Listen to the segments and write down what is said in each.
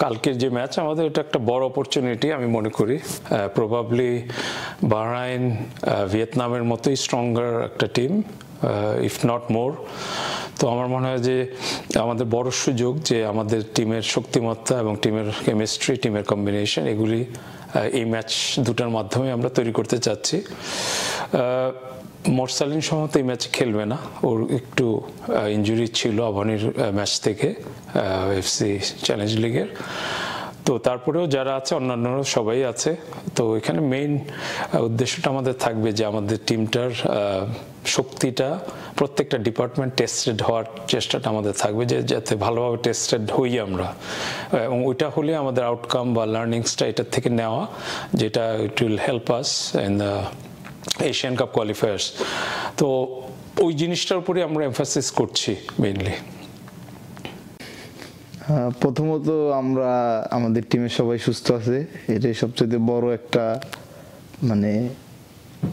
কালকের যে ম্যাচ আমাদের এটা একটা বড় অপরচুনিটি আমি মনে করি। প্রবাবলি বাহরাইন ভিয়েতনামের মতোই স্ট্রঙ্গার একটা টিম, ইফ নট মোর। তো আমার মনে হয় যে আমাদের বড় সুযোগ যে আমাদের টিমের শক্তিমত্তা এবং টিমের কেমিস্ট্রি, টিমের কম্বিনেশন, এগুলি এই ম্যাচ দুটার মাধ্যমে আমরা তৈরি করতে চাচ্ছি। মোরসালিন সম্ভবত এই ম্যাচে খেলবে না, ওর একটু ইনজুরি ছিল আবাহনীর ম্যাচ থেকে, এফসি চ্যালেঞ্জ লিগের। তো তারপরেও যারা আছে অন্যান্যরা সবাই আছে। তো এখানে মেইন উদ্দেশ্যটা আমাদের থাকবে যে আমাদের টিমটার শক্তিটা প্রত্যেকটা ডিপার্টমেন্ট টেস্টেড হওয়ার চেষ্টাটা আমাদের থাকবে, যে যাতে ভালোভাবে টেস্টেড হই আমরা, এবং ওইটা হলে আমাদের আউটকাম বা লার্নিংসটা এটার থেকে নেওয়া, যেটা it will help us in the Asian cup qualifiers. তো ওই জিনিসটার উপরে আমরা এমফাসিস করছি মেইনলি। প্রথমত আমরা আমাদের টিমের সবাই সুস্থ আছে, এটাই সবচেয়ে বড় একটা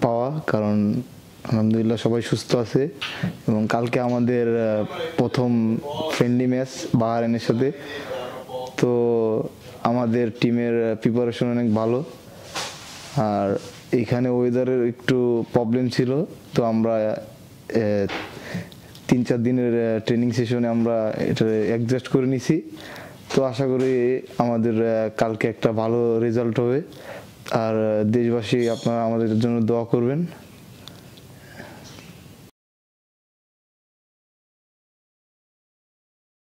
পাওয়া, কারণ আলহামদুলিল্লাহ সবাই সুস্থ আছে। এবং কালকে আমাদের প্রথম ফ্রেন্ডলি ম্যাচ বাহরাইনের সাথে, তো আমাদের টিমের প্রিপারেশন অনেক ভালো। আর এখানে ওয়েদারের একটু প্রবলেম ছিল, তো আমরা 3-4 দিনের ট্রেনিং সেশনে আমরা এটা অ্যাডজাস্ট করে নিছি। তো আশা করি আমাদের কালকে একটা ভালো রেজাল্ট হবে। আর দেশবাসী আপনারা আমাদের জন্য দোয়া করবেন।